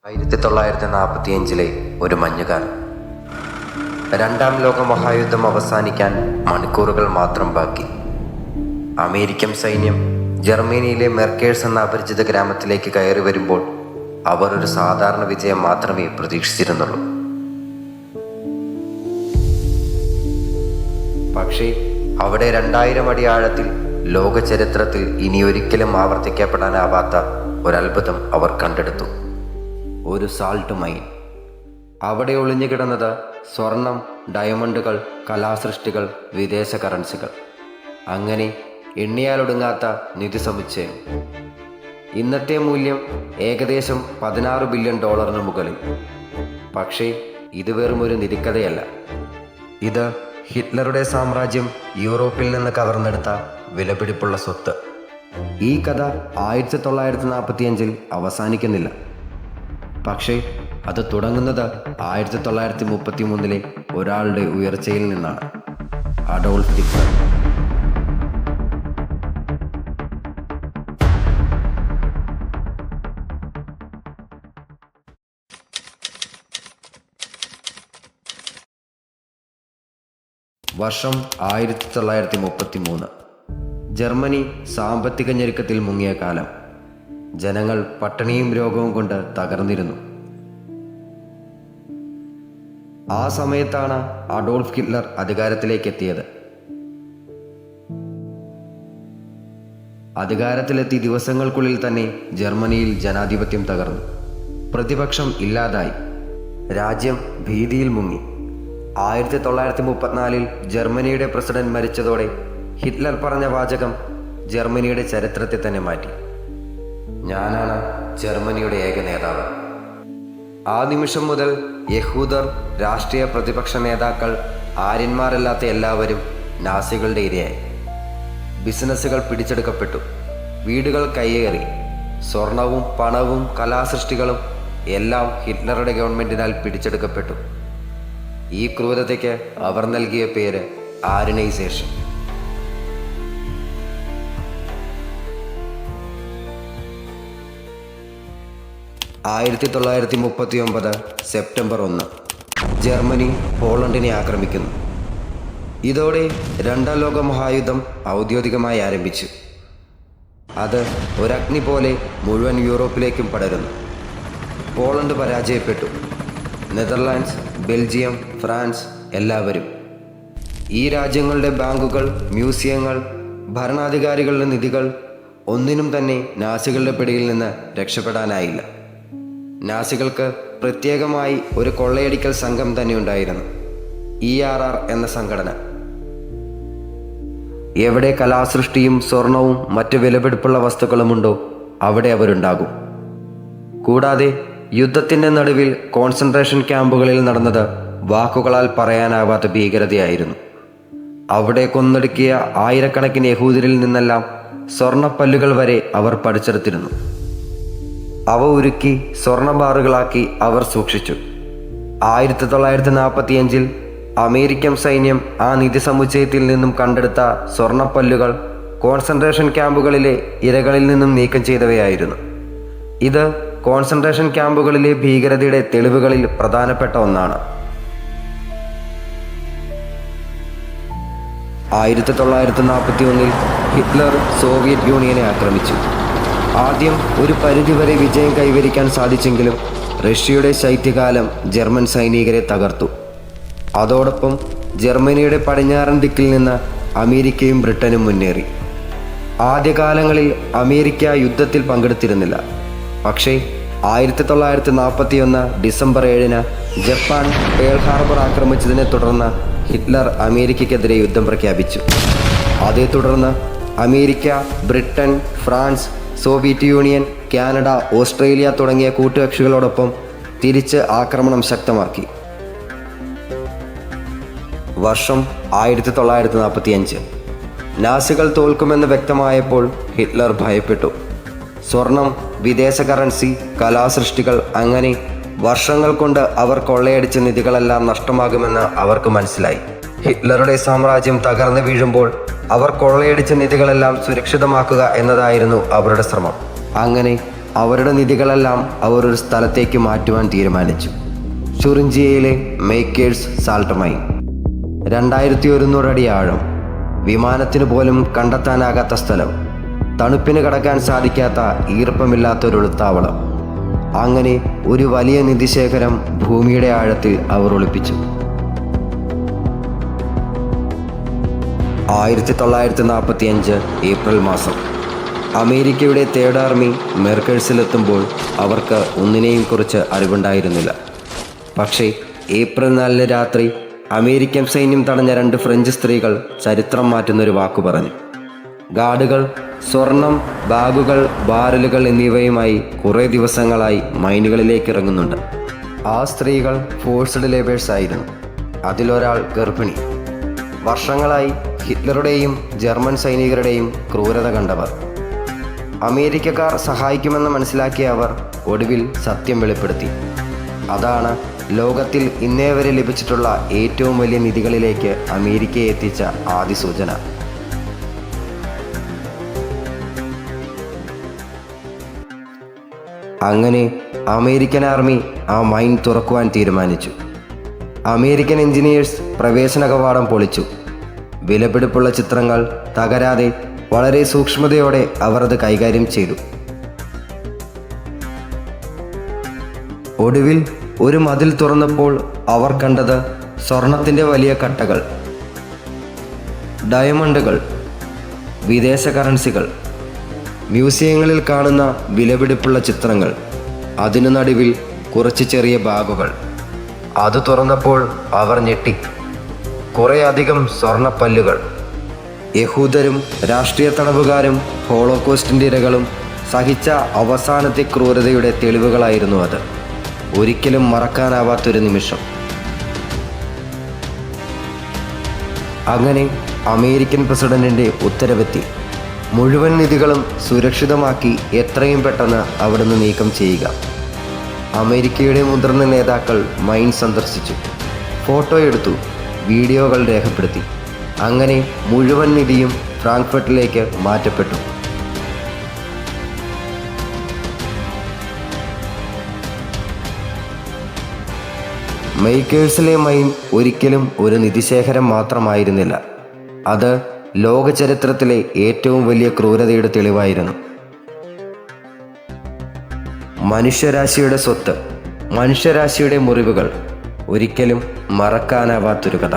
1945 ഒരു മഞ്ഞുകാലം. രണ്ടാം ലോക മഹായുദ്ധം അവസാനിക്കാൻ മണിക്കൂറുകൾ മാത്രം ബാക്കി. അമേരിക്കൻ സൈന്യം ജർമ്മനിയിലെ മെർക്കേഴ്സ് എന്ന അപരിചിത ഗ്രാമത്തിലേക്ക് കയറി വരുമ്പോൾ അവർ ഒരു സാധാരണ വിജയം മാത്രമേ പ്രതീക്ഷിച്ചിരുന്നുള്ളൂ. പക്ഷേ അവിടെ 2000 അടി ആഴത്തിൽ ലോക ചരിത്രത്തിൽ ഇനിയൊരിക്കലും ആവർത്തിക്കപ്പെടാനാവാത്ത ഒരത്ഭുതം അവർ കണ്ടെടുത്തു. ഒരു സാൾട്ട് മൈൻ. അവിടെ ഒളിഞ്ഞു കിടന്നത് സ്വർണം, ഡയമണ്ടുകൾ, കലാസൃഷ്ടികൾ, വിദേശ കറൻസികൾ, അങ്ങനെ എണ്ണിയാലൊടുങ്ങാത്ത നിധി സമുച്ചയം. ഇന്നത്തെ മൂല്യം ഏകദേശം $16 ബില്യൺ മുകളിൽ. പക്ഷേ ഇത് വെറും ഒരു നിധിക്കഥയല്ല. ഇത് ഹിറ്റ്ലറുടെ സാമ്രാജ്യം യൂറോപ്പിൽ നിന്ന് കവർന്നെടുത്ത വിലപിടിപ്പുള്ള സ്വത്ത്. ഈ കഥ 1945 അവസാനിക്കുന്നില്ല. പക്ഷേ അത് തുടങ്ങുന്നത് 1933 ഒരാളുടെ ഉയർച്ചയിൽ നിന്നാണ്. Adolf Hitler. വർഷം 1933. ജർമ്മനി സാമ്പത്തിക ഞെരുക്കത്തിൽ മുങ്ങിയ കാലം. ജനങ്ങൾ പട്ടിണിയും രോഗവും കൊണ്ട് തകർന്നിരുന്നു. ആ സമയത്താണ് അഡോൾഫ് ഹിറ്റ്ലർ അധികാരത്തിലേക്ക് എത്തിയത്. അധികാരത്തിലെത്തി ദിവസങ്ങൾക്കുള്ളിൽ തന്നെ ജർമ്മനിയിൽ ജനാധിപത്യം തകർന്നു. പ്രതിപക്ഷം ഇല്ലാതായി. രാജ്യം ഭീതിയിൽ മുങ്ങി. 1934 ജർമ്മനിയുടെ പ്രസിഡന്റ് മരിച്ചതോടെ ഹിറ്റ്ലർ പറഞ്ഞ വാചകം ജർമ്മനിയുടെ ചരിത്രത്തെ തന്നെ മാറ്റി. ഞാനാണ് ജർമ്മനിയുടെ ഏക നേതാവ്. ആ നിമിഷം മുതൽ യഹൂദർ, രാഷ്ട്രീയ പ്രതിപക്ഷ നേതാക്കൾ, ആര്യന്മാരല്ലാത്ത എല്ലാവരും നാസികളുടെ ഇരയായി. ബിസിനസ്സുകൾ പിടിച്ചെടുക്കപ്പെട്ടു. വീടുകൾ കയ്യേറി. സ്വർണവും പണവും കലാസൃഷ്ടികളും എല്ലാം ഹിറ്റ്ലറുടെ ഗവൺമെന്റിനാൽ പിടിച്ചെടുക്കപ്പെട്ടു. ഈ ക്രൂരതയ്ക്ക് അവർ നൽകിയ പേര് ആര്യനൈസേഷൻ. September 1 Germany പോളണ്ടിനെ ആക്രമിക്കുന്നു. ഇതോടെ രണ്ടാം ലോക മഹായുദ്ധം ഔദ്യോഗികമായി ആരംഭിച്ചു. അത് ഒരഗ്നി പോലെ മുഴുവൻ യൂറോപ്പിലേക്കും പടരുന്നു. പോളണ്ട് പരാജയപ്പെട്ടു. നെതർലാൻഡ്സ്, ബെൽജിയം, ഫ്രാൻസ് എല്ലാവരും. ഈ രാജ്യങ്ങളുടെ ബാങ്കുകൾ, മ്യൂസിയങ്ങൾ, ഭരണാധികാരികളുടെ നിധികൾ ഒന്നിനും തന്നെ നാസികളുടെ പിടിയിൽ നിന്ന് രക്ഷപ്പെടാനായില്ല. നാസികൾക്ക് പ്രത്യേകമായി ഒരു കൊള്ളയടിക്കൽ സംഘം തന്നെ ഉണ്ടായിരുന്നു, ERR എന്ന സംഘടന. എവിടെ കലാസൃഷ്ടിയും സ്വർണവും മറ്റ് വിലപിടിപ്പുള്ള വസ്തുക്കളുമുണ്ടോ അവിടെ അവരുണ്ടാകും. കൂടാതെ യുദ്ധത്തിൻ്റെ നടുവിൽ കോൺസെൻട്രേഷൻ ക്യാമ്പുകളിൽ നടന്നത് വാക്കുകളാൽ പറയാനാവാത്ത ഭീകരതയായിരുന്നു. അവിടെ കൊന്നൊടുക്കിയ ആയിരക്കണക്കിന് യഹൂദരിൽ നിന്നെല്ലാം സ്വർണപ്പല്ലുകൾ വരെ അവർ പഠിച്ചെടുത്തിരുന്നു. അവ ഉരുക്കി സ്വർണ്ണ ബാറുകളാക്കി അവർ സൂക്ഷിച്ചു. 1945 അമേരിക്കൻ സൈന്യം ആ നിധി സമുച്ചയത്തിൽ നിന്നും കണ്ടെടുത്ത സ്വർണപ്പല്ലുകൾ കോൺസെൻട്രേഷൻ ക്യാമ്പുകളിലെ ഇരകളിൽ നിന്നും നീക്കം ചെയ്തവയായിരുന്നു. ഇത് കോൺസെൻട്രേഷൻ ക്യാമ്പുകളിലെ ഭീകരതയുടെ തെളിവുകളിൽ പ്രധാനപ്പെട്ട ഒന്നാണ്. 1941 ഹിറ്റ്ലർ സോവിയറ്റ് യൂണിയനെ ആക്രമിച്ചു. ആദ്യം ഒരു പരിധിവരെ വിജയം കൈവരിക്കാൻ സാധിച്ചെങ്കിലും റഷ്യയുടെ ശൈത്യകാലം ജർമ്മൻ സൈനികരെ തകർത്തു. അതോടൊപ്പം ജർമ്മനിയുടെ പടിഞ്ഞാറൻ ദിക്കിൽ നിന്ന് അമേരിക്കയും ബ്രിട്ടനും മുന്നേറി. ആദ്യകാലങ്ങളിൽ അമേരിക്ക യുദ്ധത്തിൽ പങ്കെടുത്തിരുന്നില്ല. പക്ഷേ 1941 ഡിസംബർ 7 ജപ്പാൻ പേൾ ഹാർബർ ആക്രമിച്ചതിനെ തുടർന്ന് ഹിറ്റ്ലർ അമേരിക്കയ്ക്കെതിരെ യുദ്ധം പ്രഖ്യാപിച്ചു. അതേ തുടർന്ന് America, Britain, France, Soviet union, Canada, Australia തുടങ്ങിയ കൂട്ടുകക്ഷികളോടൊപ്പം തിരിച്ച് ആക്രമണം ശക്തമാക്കി. വർഷം 1945. നാസികൾ തോൽക്കുമെന്ന് വ്യക്തമായപ്പോൾ ഹിറ്റ്ലർ ഭയപ്പെട്ടു. സ്വർണം, വിദേശ കറൻസി, കലാസൃഷ്ടികൾ, അങ്ങനെ വർഷങ്ങൾ കൊണ്ട് അവർ കൊള്ളയടിച്ച നിധികളെല്ലാം നഷ്ടമാകുമെന്ന് അവർക്ക് മനസ്സിലായി. ഹിറ്റ്ലറുടെ സാമ്രാജ്യം തകർന്നു വീഴുമ്പോൾ അവർ കൊള്ളയടിച്ച നിധികളെല്ലാം സുരക്ഷിതമാക്കുക എന്നതായിരുന്നു അവരുടെ ശ്രമം. അങ്ങനെ അവരുടെ നിധികളെല്ലാം അവർ ഒരു സ്ഥലത്തേക്ക് മാറ്റുവാൻ തീരുമാനിച്ചു. ചുറിഞ്ചിയയിലെ മേക്കേഴ്സ് സാൾട്ട് മൈൻ. 2100 അടി ആഴം, വിമാനത്തിന് പോലും കണ്ടെത്താനാകാത്ത സ്ഥലം, തണുപ്പിന് കടക്കാൻ സാധിക്കാത്ത ഈർപ്പമില്ലാത്തൊരു ഒളിത്താവളം. അങ്ങനെ ഒരു വലിയ നിധിശേഖരം ഭൂമിയുടെ ആഴത്തിൽ അവർ ഒളിപ്പിച്ചു. 1945 ഏപ്രിൽ മാസം അമേരിക്കയുടെ തേർഡ് ആർമി മെർക്കേഴ്സിലെത്തുമ്പോൾ അവർക്ക് ഒന്നിനെയും കുറിച്ച് അറിവുണ്ടായിരുന്നില്ല. പക്ഷേ ഏപ്രിൽ 4 രാത്രി അമേരിക്കൻ സൈന്യം തടഞ്ഞ 2 ഫ്രഞ്ച് സ്ത്രീകൾ ചരിത്രം മാറ്റുന്നൊരു വാക്കു പറഞ്ഞു. ഗാർഡുകൾ സ്വർണം, ബാഗുകൾ, ബാരലുകൾ എന്നിവയുമായി കുറേ ദിവസങ്ങളായി മൈനുകളിലേക്ക് ഇറങ്ങുന്നുണ്ട്. ആ സ്ത്രീകൾ ഫോഴ്സ്ഡ് ലേബേഴ്സ് ആയിരുന്നു. അതിലൊരാൾ ഗർഭിണി. വർഷങ്ങളായി ഹിറ്റ്ലറുടെയും ജർമ്മൻ സൈനികരുടെയും ക്രൂരത കണ്ടവർ. അമേരിക്കക്കാർ സഹായിക്കുമെന്ന് മനസ്സിലാക്കിയ അവർ ഒടുവിൽ സത്യം വെളിപ്പെടുത്തി. അതാണ് ലോകത്തിൽ ഇന്നേ വരെ ലഭിച്ചിട്ടുള്ള ഏറ്റവും വലിയ നിധികളിലേക്ക് അമേരിക്കയെ എത്തിച്ച ആദ്യ സൂചന. അങ്ങനെ അമേരിക്കൻ ആർമി ആ മൈൻ തുറക്കുവാൻ തീരുമാനിച്ചു. അമേരിക്കൻ എഞ്ചിനീയേഴ്സ് പ്രവേശന കവാടം പൊളിച്ചു. വിലപിടിപ്പുള്ള ചിത്രങ്ങൾ തകരാതെ വളരെ സൂക്ഷ്മതയോടെ അവർ അത് കൈകാര്യം ചെയ്തു. ഒടുവിൽ ഒരു മതിൽ തുറന്നപ്പോൾ അവർ കണ്ടത് സ്വർണത്തിൻ്റെ വലിയ കട്ടകൾ, ഡയമണ്ടുകൾ, വിദേശ കറൻസികൾ, മ്യൂസിയങ്ങളിൽ കാണുന്ന വിലപിടിപ്പുള്ള ചിത്രങ്ങൾ, അതിനു നടുവിൽ കുറച്ച് ചെറിയ ബാഗുകൾ. അത് തുറന്നപ്പോൾ അവർ ഞെട്ടി. കുറേയധികം സ്വർണപ്പല്ലുകൾ. യഹൂദരും രാഷ്ട്രീയ തടവുകാരും ഹോളോകോസ്റ്റിൻ്റെ ഇരകളും സഹിച്ച അവസാനത്തെ ക്രൂരതയുടെ തെളിവുകളായിരുന്നു അത്. ഒരിക്കലും മറക്കാനാവാത്തൊരു നിമിഷം. അങ്ങനെ അമേരിക്കൻ പ്രസിഡന്റിൻ്റെ ഉത്തരവെത്തി. മുഴുവൻ നിധികളും സുരക്ഷിതമാക്കി എത്രയും പെട്ടെന്ന് അവിടുന്ന് നീക്കം ചെയ്യുക. അമേരിക്കയുടെ മുതിർന്ന നേതാക്കൾ മൈൻ സന്ദർശിച്ചു, ഫോട്ടോ എടുത്തു, വീഡിയോകൾ രേഖപ്പെടുത്തി. അങ്ങനെ മുഴുവൻ നിധിയും ഫ്രാങ്ക്ഫർട്ടിലേക്ക് മാറ്റപ്പെട്ടു. മേക്കേഴ്സിലെ മൈൻ ഒരിക്കലും ഒരു നിധിശേഖരം മാത്രമായിരുന്നില്ല. അത് ലോക ചരിത്രത്തിലെ ഏറ്റവും വലിയ ക്രൂരതയുടെ തെളിവായിരുന്നു. മനുഷ്യരാശിയുടെ സ്വത്ത്, മനുഷ്യരാശിയുടെ മുറിവുകൾ, ഒരിക്കലും മറക്കാനാവാത്തൊരു കഥ.